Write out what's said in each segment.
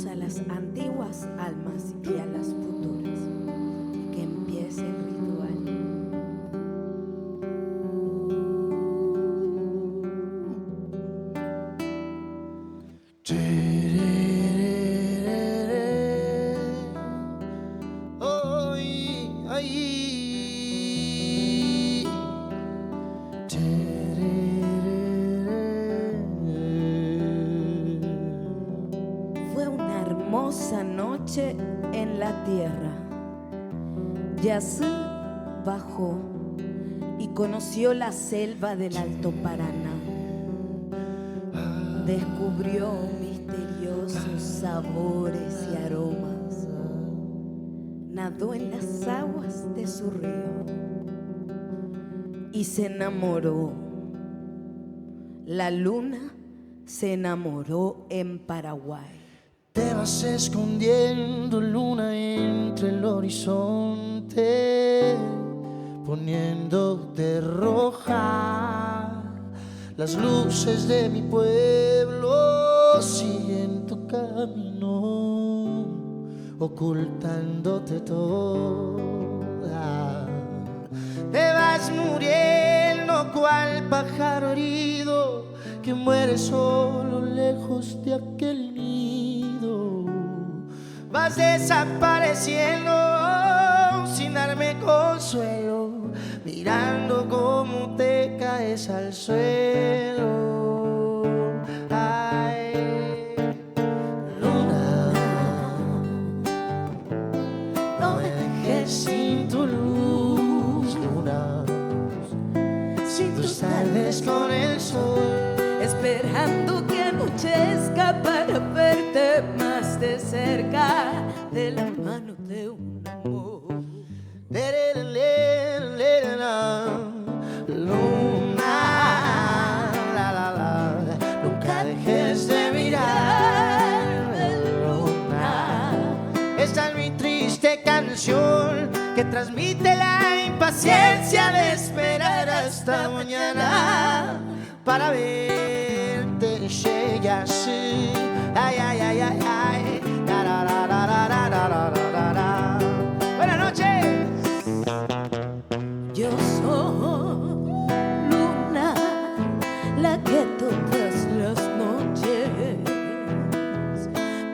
Saludamos a las antiguas almas y a las futuras. Que empiece el ritual. Fue una hermosa noche en la tierra. Yazú bajó y conoció la selva del Alto Paraná. Descubrió misteriosos sabores y aromas. Nadó en las aguas de su río y se enamoró. La luna se enamoró en Paraguay. Te vas escondiendo, luna, entre el horizonte, poniéndote roja. Las luces de mi pueblo siguen tu camino, ocultándote toda. Te vas muriendo cual pájaro herido que muere solo lejos de aquel nido. Vas desapareciendo sin darme consuelo, mirando cómo te caes al suelo. Ay, luna, no me dejes sin tu luz, luna, sin tus tardes con el sol, esperando que anochezca para verte más de cerca, de la mano de un amor. Luna, nunca dejes de mirarme, luna. Esta es mi triste canción que transmite la impaciencia de esperar hasta mañana para verte llegar así. Ay, ay, ay, ay, ay. Buenas noches. Yo soy luna, la que todas las noches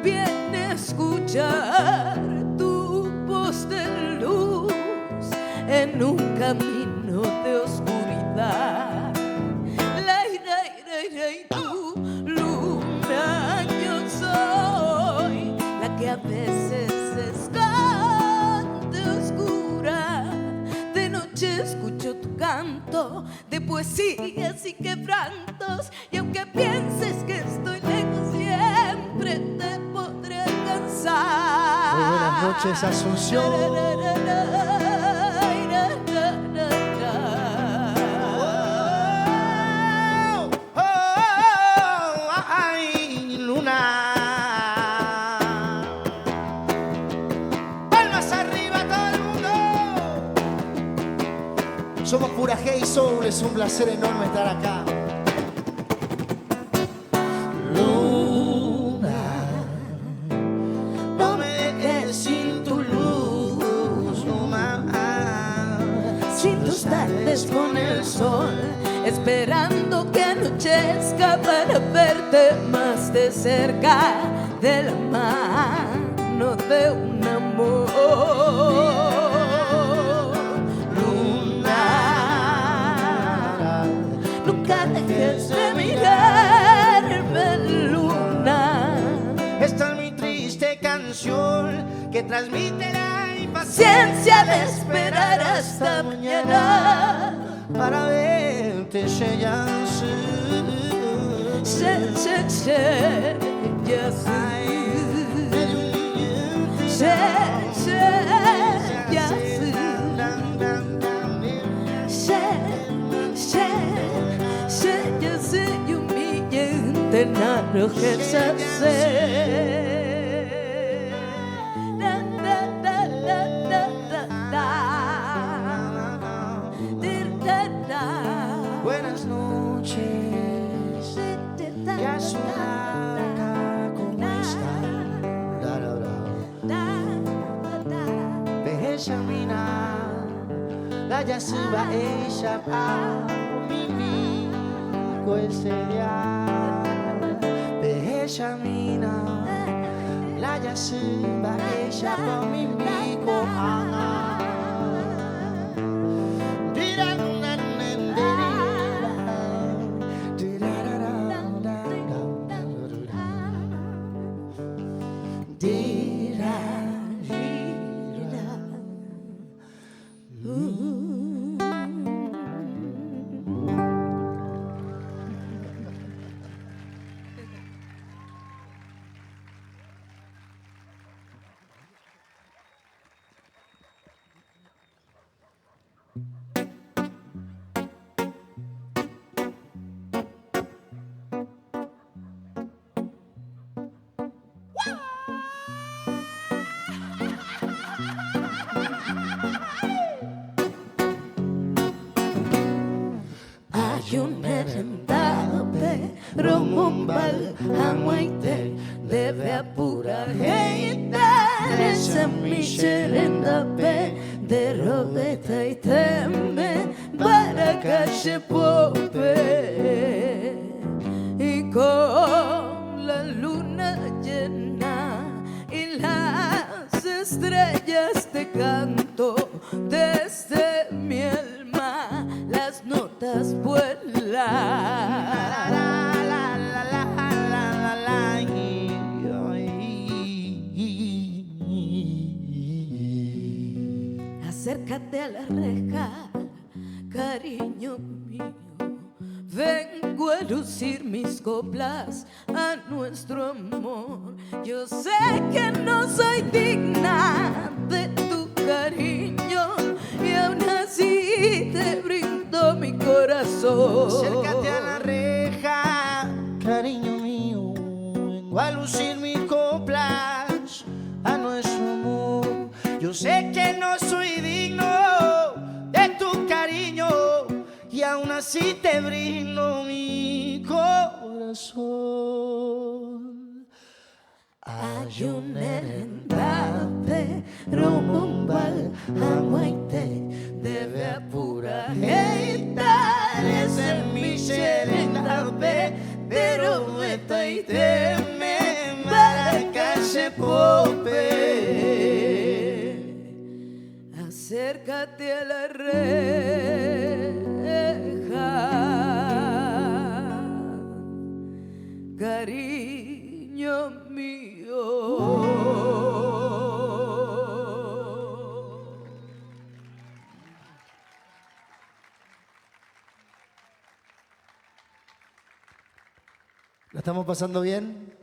viene a escuchar tu voz de luz en un camino de oscuridad. Tu luna, yo soy la que a veces se esconde oscura. De noche escucho tu canto de poesías y quebrantos, y aunque pienses que estoy lejos, siempre te podré alcanzar. Muy buenas noches, Asunción. Somos pura Hey Soul, es un placer enorme estar acá. Luna, no me dejes sin tu luz, luna, Sin tus tardes con el sol, esperando que anochezca para verte más de cerca, de la mano de un amor. Nunca dejes de mirarme, luna. Esta es mi triste canción que transmite la Paciencia de esperar hasta mañana para verte llegar así. Buenas noches, ya su acá, ¿cómo está? Benjamina, la Yasuba Eisha Mimi Koeseya Benjamina, la Yasuba Eisha Mimi Kohana. Romumbal, Hamuaite, debe apurar, heitar, esa micherenda pe, de rodeta y tembe, para calle pope, y con la luna llena y las estrellas te canto, desde mi alma las notas vuelan. Acércate a la reja, cariño mío. Vengo a lucir mis coplas a nuestro amor. Yo sé que no soy digna de tu cariño y aún así te brindo mi corazón. Acércate a la reja, cariño mío. Vengo a lucir mis coplas a nuestro amor. Yo sé que no soy digno de tu cariño y aún así te brindo mi corazón. Ayunerendate, Romumbal, Hamuaite, debe apurar, heitar, ese micherenda pero meta y teme, Maracase pope. Acércate a la reja, cariño mío. ¿La estamos pasando bien?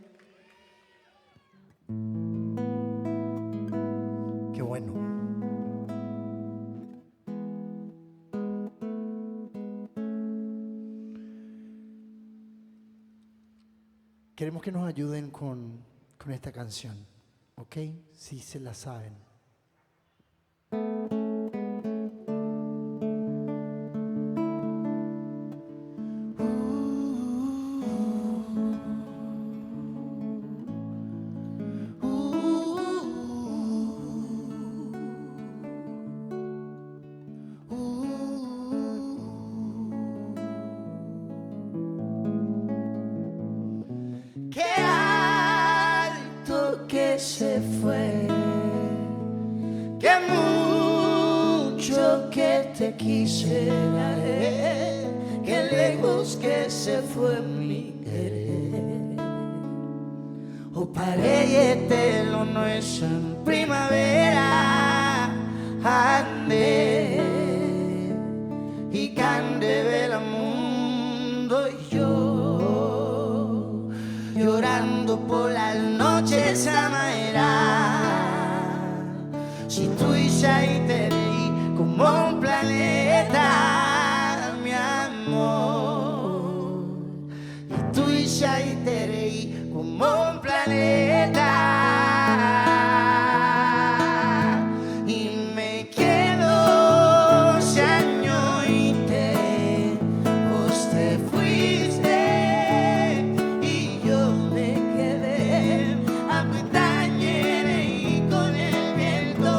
Qué bueno. Queremos que nos ayuden con esta canción, ¿ok? Si se la saben. Se fue, que mucho que te quisiera, que lejos que se fue mi querer. O parete lo nuestro en primavera, ande y cande vela mundo y yo llorando por las noches amaerá. Si tú y te reí como un planeta, mi amor. Y tú y te reí como un planeta. Y me quedo ese año y vos te fuiste. Y yo me quedé a pestañear y con el viento.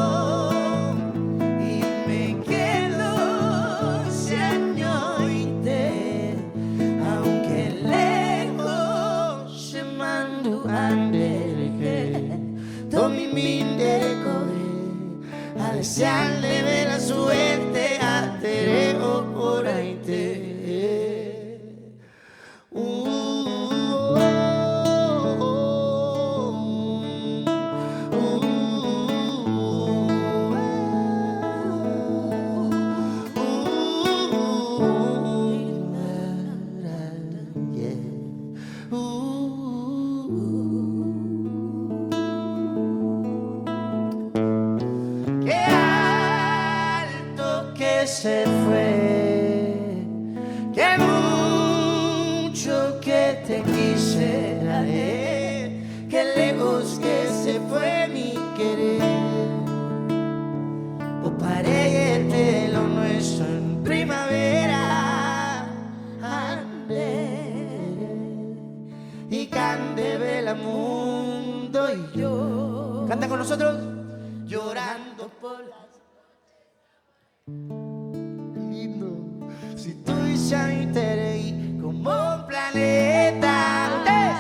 nosotros. Llorando por las lindo. Si tú y yo te como un planeta. ¿Ustedes?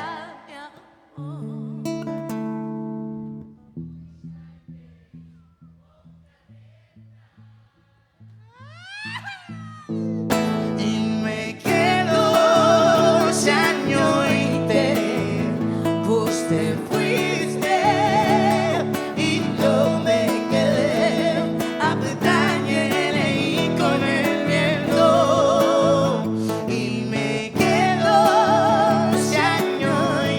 Y me quedo ese año y vos te fuiste y yo me quedé a pestañear y con el viento. Y me quedo ese año y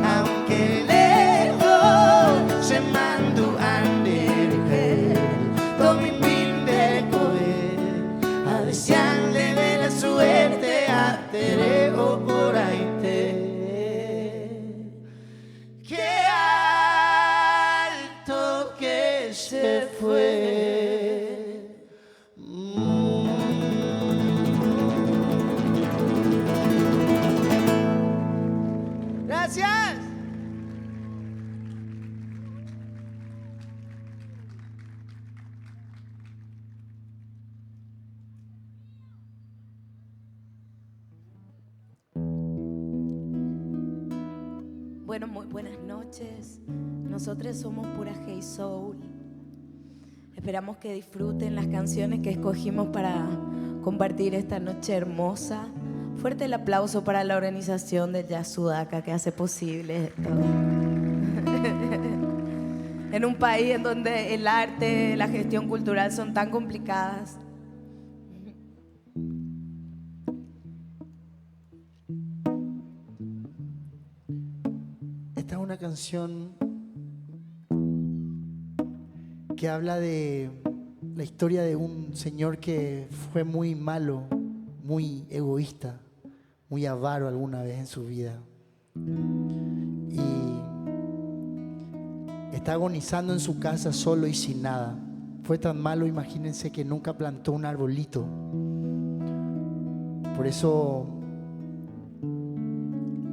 aunque lejos se mandó a ver todo mi fin de coger a desearle de la suerte a Tere o por ahí qué alto que se fue. Gracias. Bueno, muy buenas noches. Nosotros somos Pura Hey Soul. Esperamos que disfruten las canciones que escogimos para compartir esta noche hermosa. Fuerte el aplauso para la organización de Jazz Sudaca que hace posible esto. En un país en donde el arte, la gestión cultural son tan complicadas. Esta es una canción que habla de la historia de un señor que fue muy malo, muy egoísta, muy avaro alguna vez en su vida. Y está agonizando en su casa solo y sin nada. Fue tan malo, imagínense, que nunca plantó un arbolito. Por eso,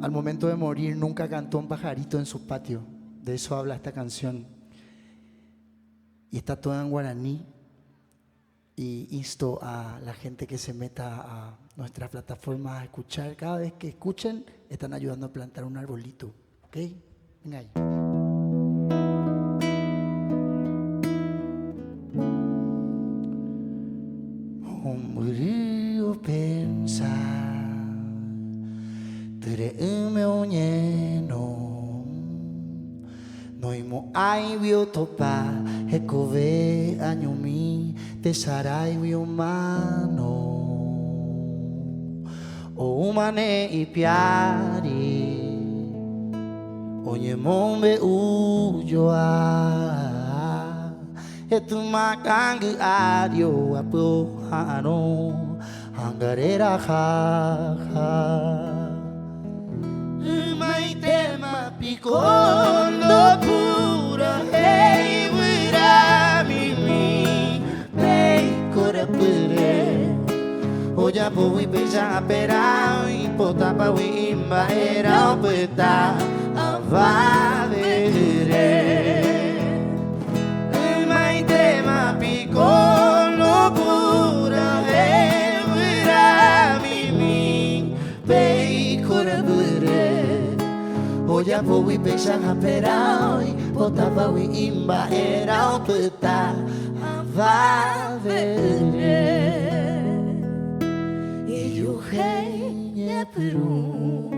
al momento de morir, nunca cantó un pajarito en su patio. De eso habla esta canción. Y está toda en guaraní. Y insto a la gente que se meta a nuestras plataformas a escuchar. Cada vez que escuchen, están ayudando a plantar un arbolito. ¿Ok? Venga ahí. Murió pensar, tereme oñeno, noimo ai biotopa, ekove añumi, tesarai biomano, o humane y piari, oye mombe ujoa. Etu makangu adio apuhano hangarera ha maitema picondo pura hey wira mimi pei corapure oja pui beja pera y potapa wimba era opeta avadere. Con locura e wira mimi pei corabure oja pui beja pera y potapa wimba era opeta avadere. E eu rei é peru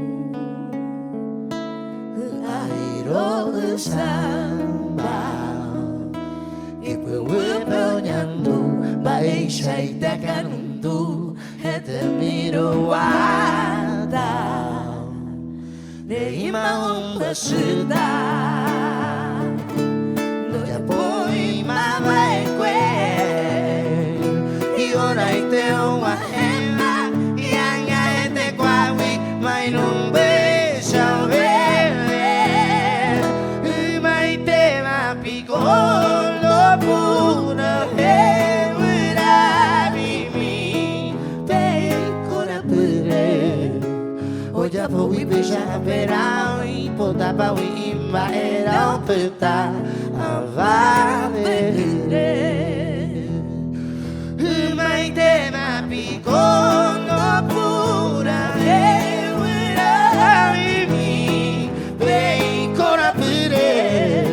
airo samba Ibu nyandu baik syaidah kanundu Hetemiro wada Neima umbasuda Doja poi mama ekwe Iona ite oma hema Ianga ete kwawi mainung besha bebe Umaite mapiko pura he wira mimi pei corapure oja Ui beja verão e poda pa ui imba era o peta avavere mai te ma picono pura e ura mi vei cora pure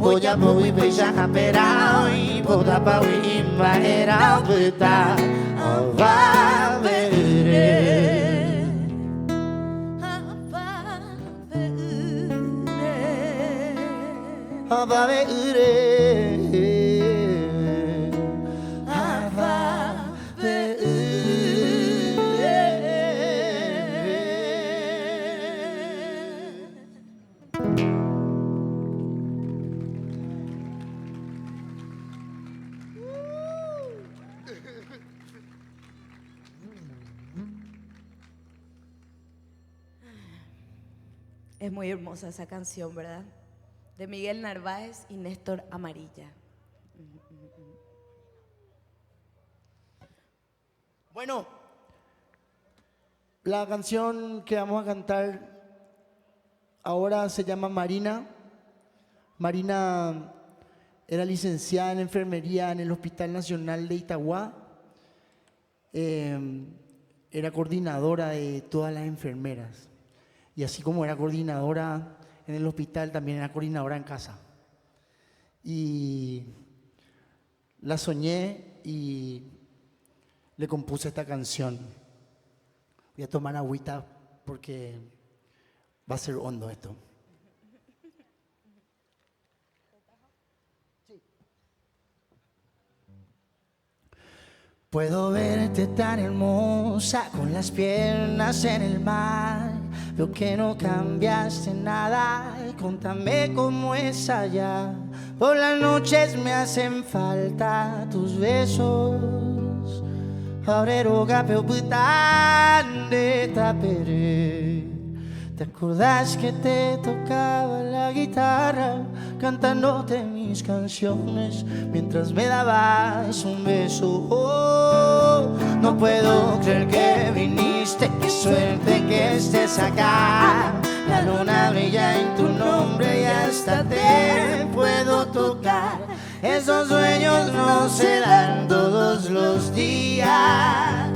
oja pa ui beja verão e poda pa ui imba era o peta avavere Avave ure Avave Es muy hermosa esa canción, ¿verdad? De Miguel Narváez y Néstor Amarilla. Bueno, la canción que vamos a cantar ahora se llama Marina. Marina era licenciada en enfermería en el Hospital Nacional de Itagua. Era coordinadora de todas las enfermeras. Y así como era coordinadora en el hospital, también era coordinadora en casa. Y la soñé y le compuse esta canción. Voy a tomar agüita porque va a ser hondo esto. Puedo verte tan hermosa con las piernas en el mar. Veo que no cambiaste nada, contame cómo es allá. Por las noches me hacen falta tus besos. Aurero gapeo putan de tapere. ¿Te acordás que te tocaba la guitarra cantándote mis canciones mientras me dabas un beso? Oh, no puedo creer que viniste, qué suerte que estés acá. La luna brilla en tu nombre y hasta te puedo tocar. Esos sueños no se dan todos los días.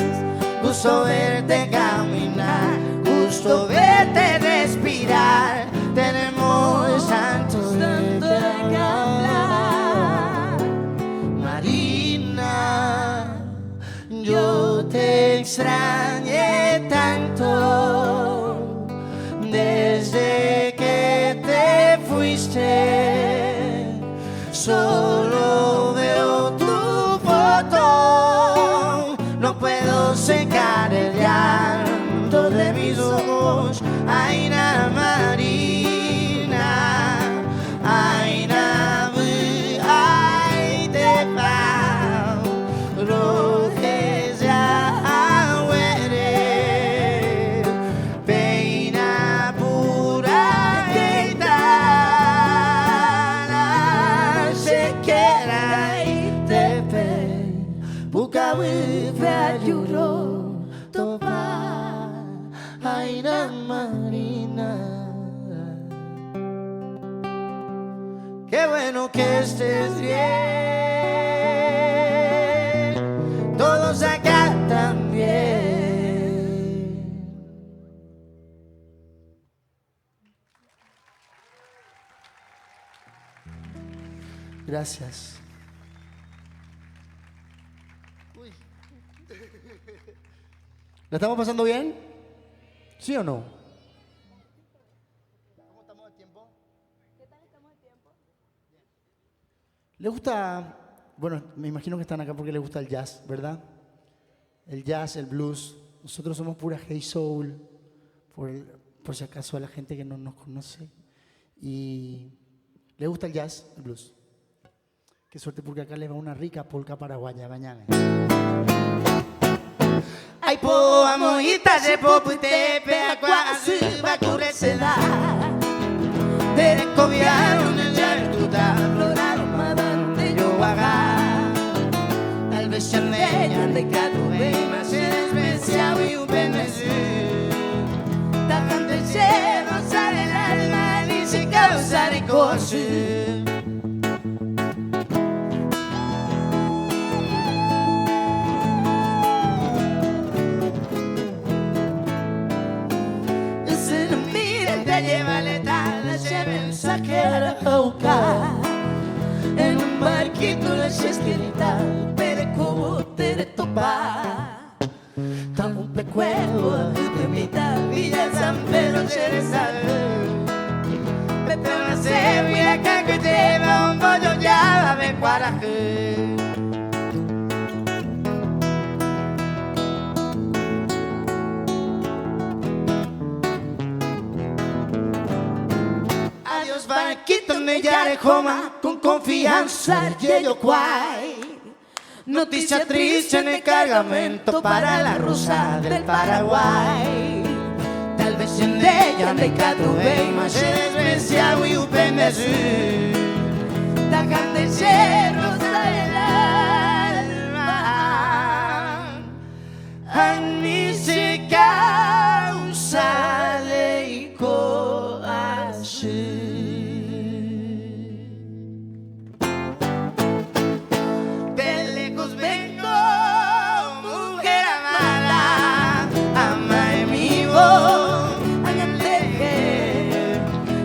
Gusto verte caminar, gusto verte respirar. Tenemos tanto de qué hablar. Marina, yo te extrañé tanto desde que te fuiste. Solo veo tu foto, no puedo secar el llanto de mis ojos. Aina Marina, Aina ay de pau, rojes ya huere, peina pura que tal, se quiera y te pe, buca wifra yuro, topa, Aina Marina. Qué bueno que estés bien, todos acá también. Gracias. Uy. ¿La estamos pasando bien? ¿Sí o no? ¿Cómo estamos de tiempo? ¿Qué tal estamos de tiempo? ¿Le gusta? Bueno, me imagino que están acá porque les gusta el jazz, ¿verdad? El jazz, el blues. Nosotros somos pura Hey Soul, por si acaso a la gente que no nos conoce. ¿Y le gusta el jazz, el blues? Qué suerte porque acá les va una rica polca paraguaya mañana. Ai po amoita de popute pe quasi va curreceda de cobiaron el yertuta floraron madante yo haga tal vez chandeña de catu ve más especial y un benezu a buscar. En un barquito la esquinita, pero como te topar. Estamos un pecuevo de mitad, Villa San Pedro Cerezal. Pero no sé, mira acá que lleva un pollo ya de Guaraje. Adiós barquito me llare joma, con confianza yo guay. Noticia triste en el cargamento para la rosa del Paraguay. Tal vez en ella me cato bem, mas se desvencia y upemesi. Tajan de cerros del alma, a mí se causa de corazón.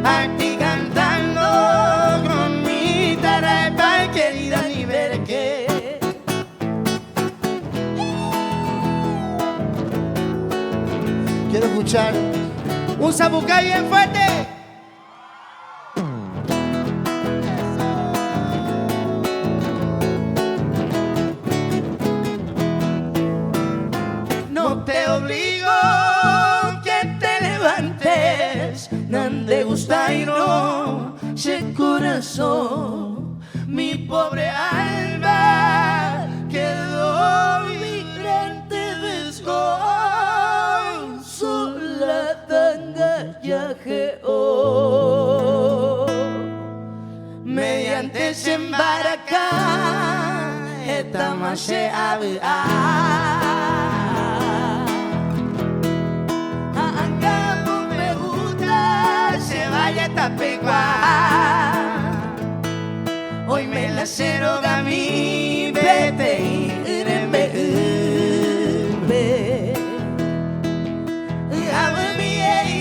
Aquí cantando con mi tarapa querida ni ver qué. Quiero escuchar un zapucay bien fuerte. No te obligo que te levantes, de gusta y no se corazón. Mi pobre alma quedó vibrante desconsolada en gallajeó. Mediante se embarca esta más se abre. Hoy me la ceroga mi vete y rembe. Ave mi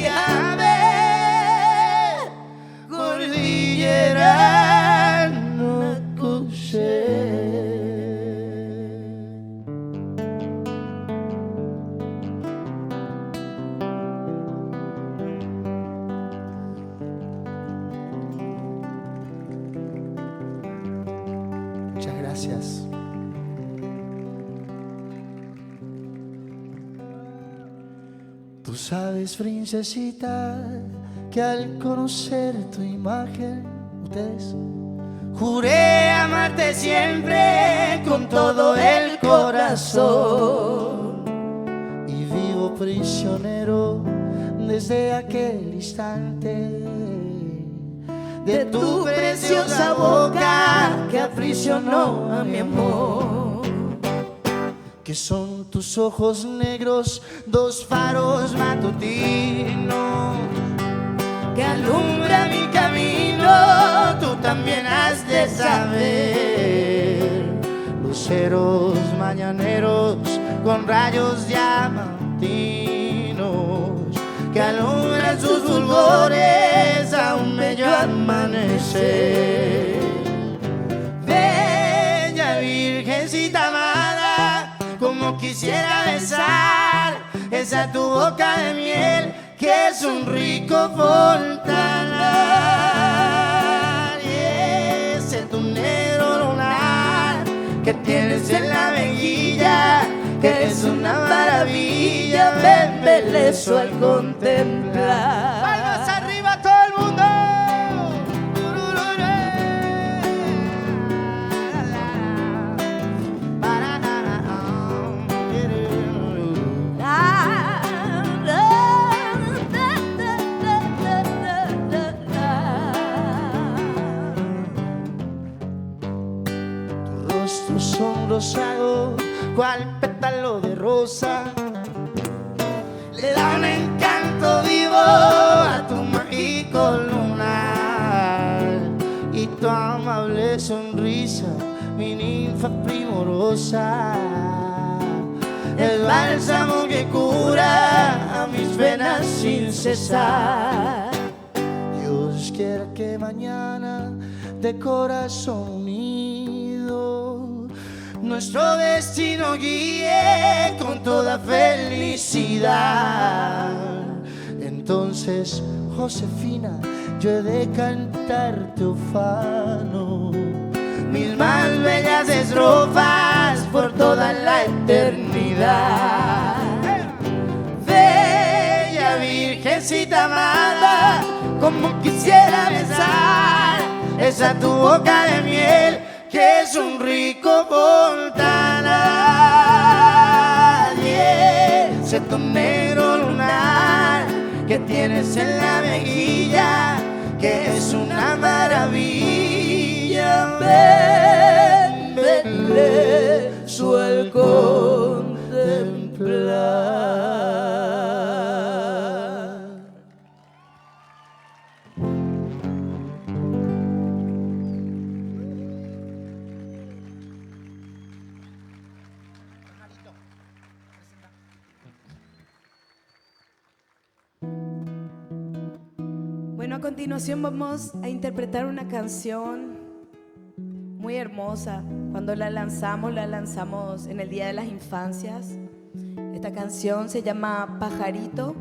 ave, cordillera no cuse. Muchas gracias. Tú sabes, princesita, que al conocer tu imagen, ustedes, juré amarte siempre con todo el corazón. Y vivo prisionero desde aquel instante de tu preciosa boca que aprisionó a mi amor. Que son tus ojos negros, dos faros matutinos que alumbra mi camino. Tú también has de saber, luceros mañaneros con rayos diamantinos que alumbran sus fulgores a un bello amanecer. Bella virgencita amada, como quisiera besar esa tu boca de miel que es un rico fontanar. Y ese tu negro lunar que tienes en la mejilla, que es una maravilla, me embelezo al contemplar. ¡Manos arriba todo el mundo! Tus rostros son rosados, cual pétalo de rosa, le da un encanto vivo a tu mágico lunar. Y tu amable sonrisa, mi ninfa primorosa, el bálsamo que cura a mis venas sin cesar. Dios quiera que mañana de corazón unido nuestro destino guíe con toda felicidad. Entonces, Josefina, yo he de cantarte ufano mis más bellas estrofas por toda la eternidad. Bella Virgencita amada, como quisiera besar esa tu boca de miel que es un rico fontanal. Ese tu negro lunar que tienes en la mejilla, que es una maravilla. Ven, regreso al contemplar. Bueno, a continuación vamos a interpretar una canción muy hermosa. Cuando la lanzamos en el Día de las Infancias. Esta canción se llama Pajarito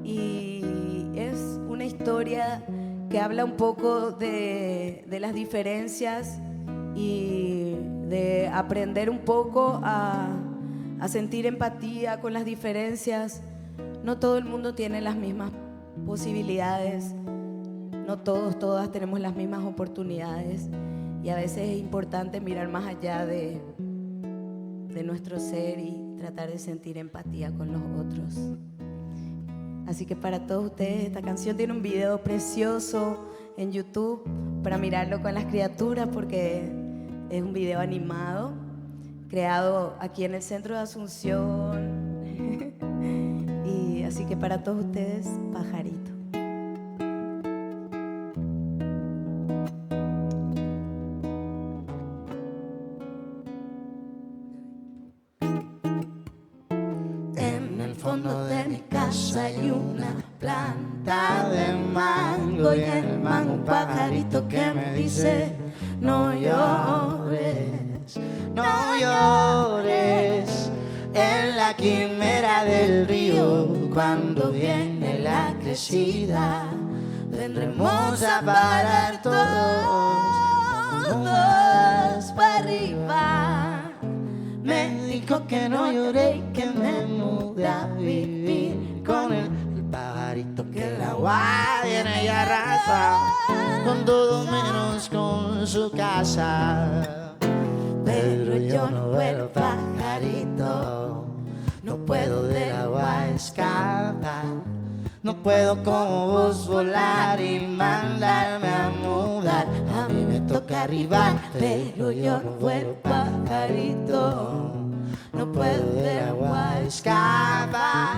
y es una historia que habla un poco de las diferencias y de aprender un poco a sentir empatía con las diferencias. No todo el mundo tiene las mismas posibilidades, no todas tenemos las mismas oportunidades y a veces es importante mirar más allá de nuestro ser y tratar de sentir empatía con los otros. Así que para todos ustedes esta canción tiene un video precioso en YouTube para mirarlo con las criaturas porque es un video animado creado aquí en el centro de Asunción. Y así que para todos ustedes, Pajarito. En el fondo de mi casa hay una planta de mango y en el mango un pajarito que me dice: no llores, no llores. En la quimera del río, cuando viene la crecida, vendremos a parar todos para arriba. Me dijo que no lloré y que me mudé a vivir con él. El pajarito que el agua viene y arrasa con todo menos con su casa. Pero yo no vuelo pajarito, no puedo del agua escapar. No puedo como vos volar y mandarme a mudar. A mí me toca arribar, pero yo no vuelo pajarito. No puedo del agua escapar.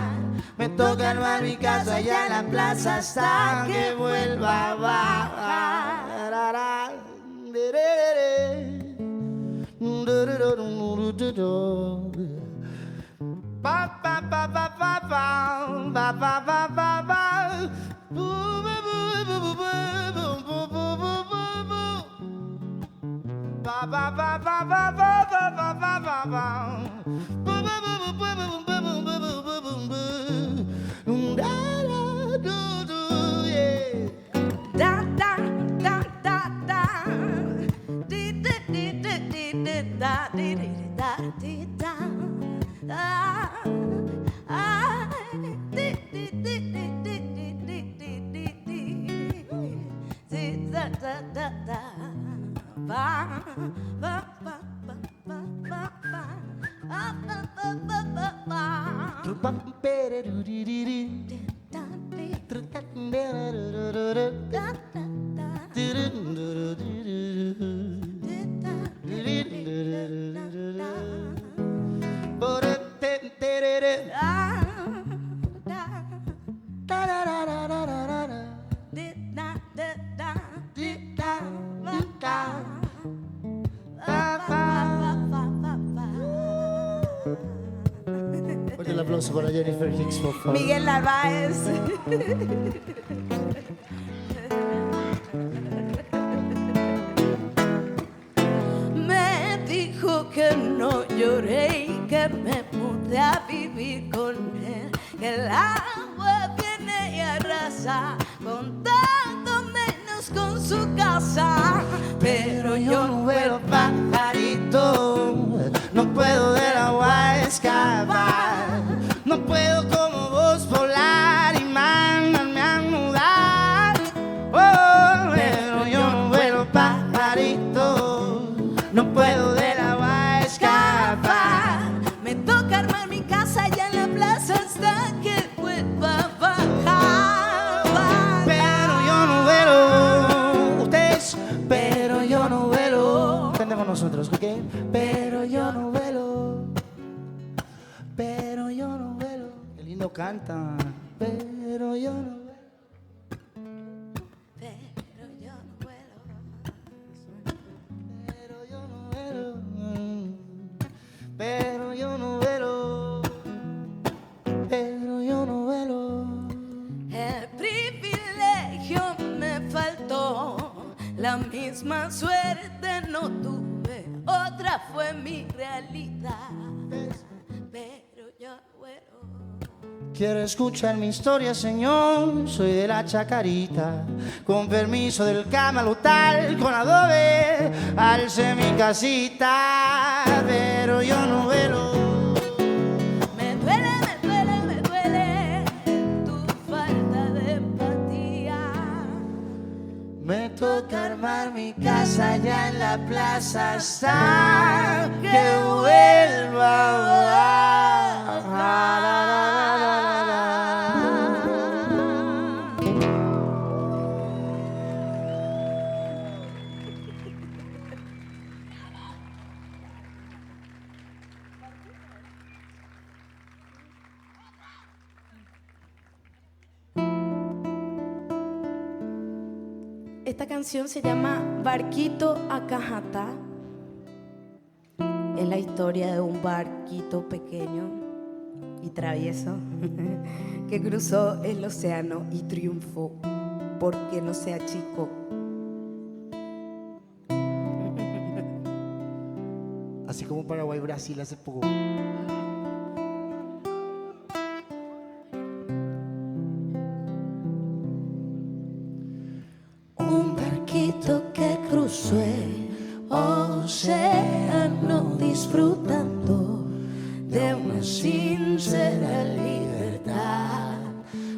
Me toca armar mi casa allá en la plaza hasta que vuelva a bajar. Ba ba ba ba ba ba ba ba ba ba ba. Boo boo boo boo boo boo boo boo boo. Ba ba ba ba ba ba ba ba ba ba ba. Boo boo boo boo boo boo boo boo boo boo boo. Da da do do yeah. Da da da da da. Di di di di di di da di di da di da. Fuerte el aplauso para Jennifer Hicks, por favor. Miguel Narváez. que el agua viene y arrasa con todo menos con su casa. Pero yo no vuelo pajarito, no puedo del agua escapar, no puedo como vos volar y mandarme a mudar. Oh, pero yo no vuelo pajarito, no puedo del agua escapar. Me toca armar mi casa allá en la plaza hasta que vuelva a bajar. Pero yo no vuelo, ustedes, pero yo no vuelo. Entendemos nosotros, ¿ok? Pero yo no vuelo, pero yo no vuelo. Qué lindo canta. Pero yo no vuelo. Pero yo no vuelo. Pero yo no vuelo. Pero yo no vuelo. Pero yo no vuelo. El privilegio me faltó, la misma suerte no tuve, otra fue mi realidad. Pero yo no vuelo. Quiero escuchar mi historia, señor. Soy de la Chacarita. Con permiso del Camalotal, con adobe, alcé mi casita. Pero yo no vuelo. Me duele tu falta de empatía. Me toca armar mi casa allá en la plaza hasta que vuelva a bajar. Esta canción se llama Barquito Acajatá. Es la historia de un barquito pequeño y travieso que cruzó el océano y triunfó porque no sea chico. Así como Paraguay, Brasil hace poco. Un barquito que cruzó el océano disfrutando de una sincera libertad,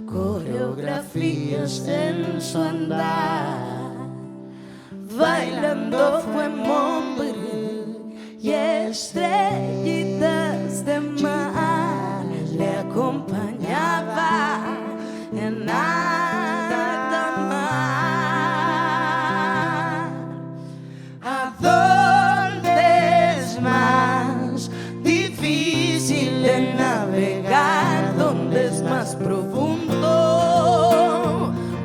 coreografías en su andar, bailando fue Montbrú y estrellitas de mar le acompañaba en alta mar. ¿A dónde es más difícil de navegar? ¿Dónde es más profundo?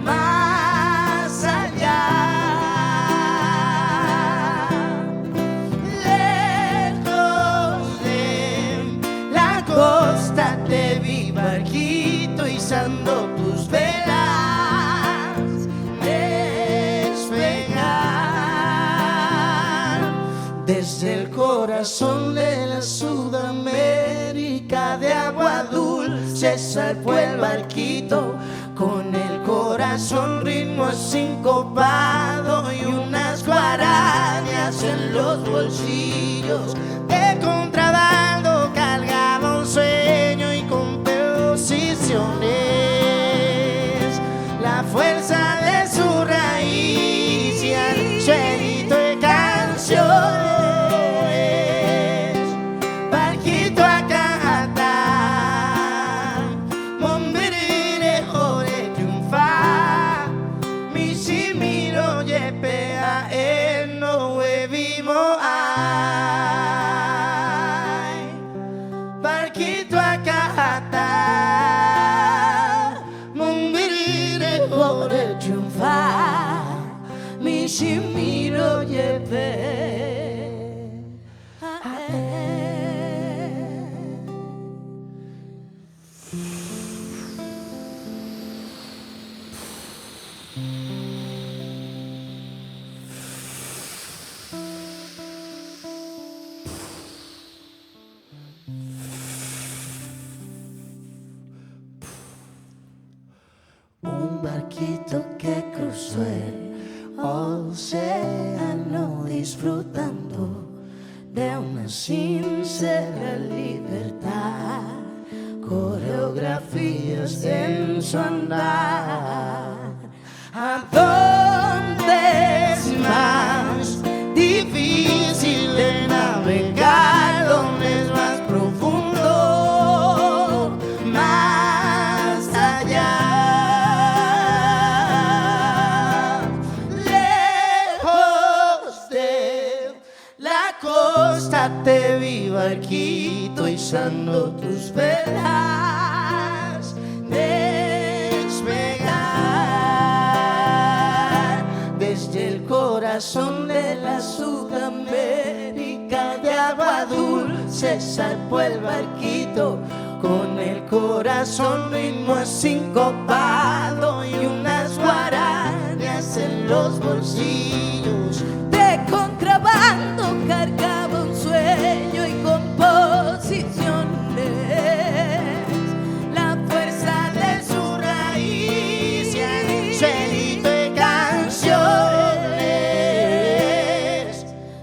Más allá. Lejos de la costa te vi, barquito, izando tus velas, despegar desde el corazón de la Sudamérica de agua dulce. Zarpó el barquito con el corazón ritmo sincopado y unas guarañas en los bolsillos. De contrabando cargaba un sueño y con posiciones la fuerza de su raíz y anzuelito de canciones. Barquito Acajatá, Mombirine ore triunfa, mi simiro yepea en no huevimo ay. Barquito Acajatá, Mombirine ore triunfa, mi simiro yepea. cruzo el océano disfrutando de una sincera libertad, coreografías en su andar. ¿A dónde es más difícil de navegar? ¿Dónde es más profundo? Más allá, lejos de la costa te vi, barquito, izando tus velas, despegar desde el corazón de la Sudamérica de agua dulce. Zarpó el barquito con el corazón ritmo sincopado y unas guarañas en los bolsillos. De contrabando cargaba un sueño y composiciones, la fuerza de su raíz y el suelito de canciones.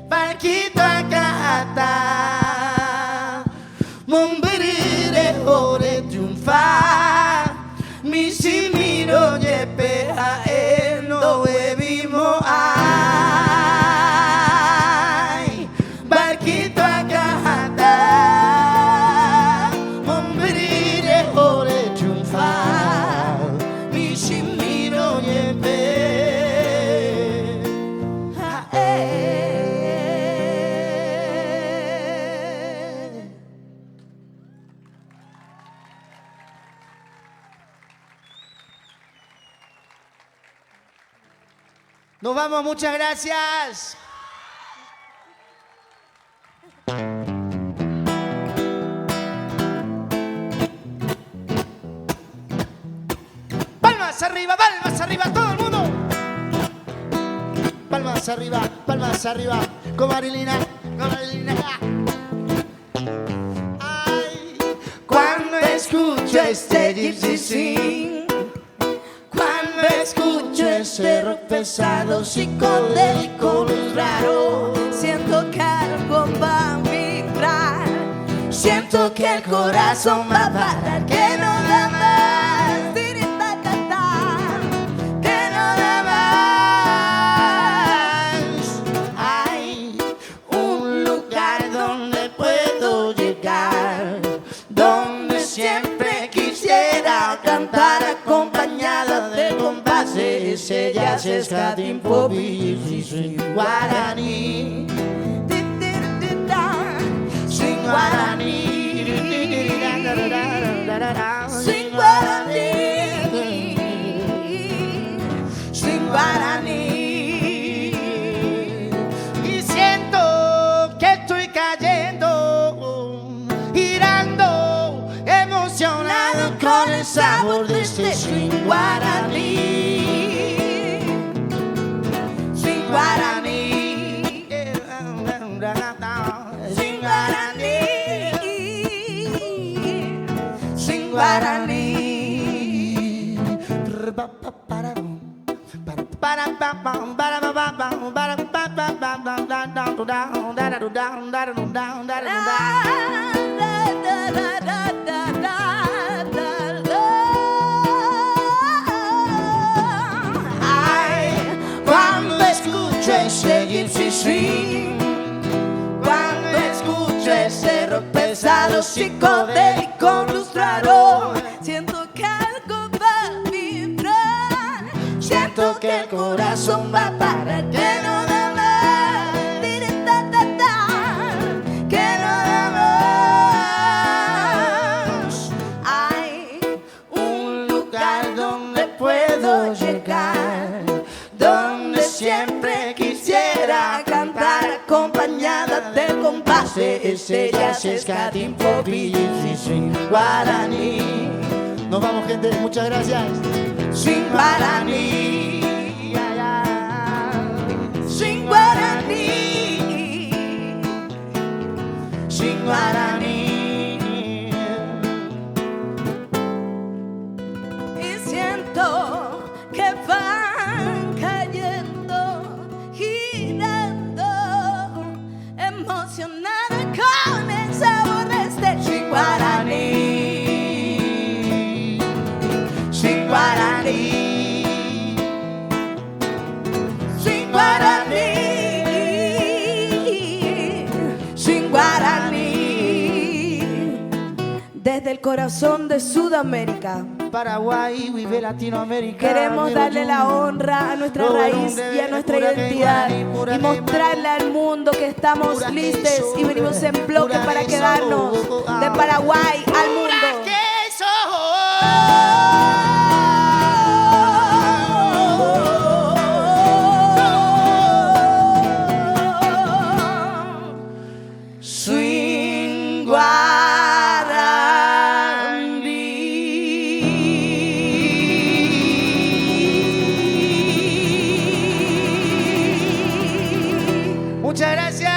Barquito acá, mombrire ore triunfar, mi simiro yepea no bebimos. Ay, barquito acá, mombrire ore triunfar, mi simiro yepea. Nos vamos, muchas gracias. Palmas arriba, todo el mundo. Palmas arriba, con Marilina. Ay, cuando escucho este gypsy swing, cuando escucho ese rock pesado, psicodélico, luz raro, siento que algo va a vibrar, siento que el corazón va a parar, que no da más, tiritacatá, que no da más. Hay un lugar donde puedo llegar, donde siempre quisiera cantar acompañada de compases. Ella se escatim popi, swing guaraní, swing guaraní, swing guaraní, swing guaraní. Y siento que estoy cayendo, girando, emocionado con el sabor de este swing guaraní. Swing guaraní, swing guaraní, swing guaraní. Cuando escucho ese gypsy swing, cuando escucho ese rock pesado, psicodélico, luz raro, siento que algo va a vibrar, siento que el corazón va a parar, que no da más, que no da más. Hay un lugar donde puedo llegar, donde siempre quisiera cantar acompañada del compás de estrellas, escatim popi, swing guaraní. Nos vamos, gente, muchas gracias. Swing guaraní, swing guaraní, swing guaraní. Y siento que van corazón de Sudamérica. Paraguay, vive Latinoamérica. Queremos darle la honra a nuestra raíz y a nuestra identidad y mostrarle al mundo que estamos listos y venimos en bloque para quedarnos de Paraguay al mundo. Swing Muchas gracias.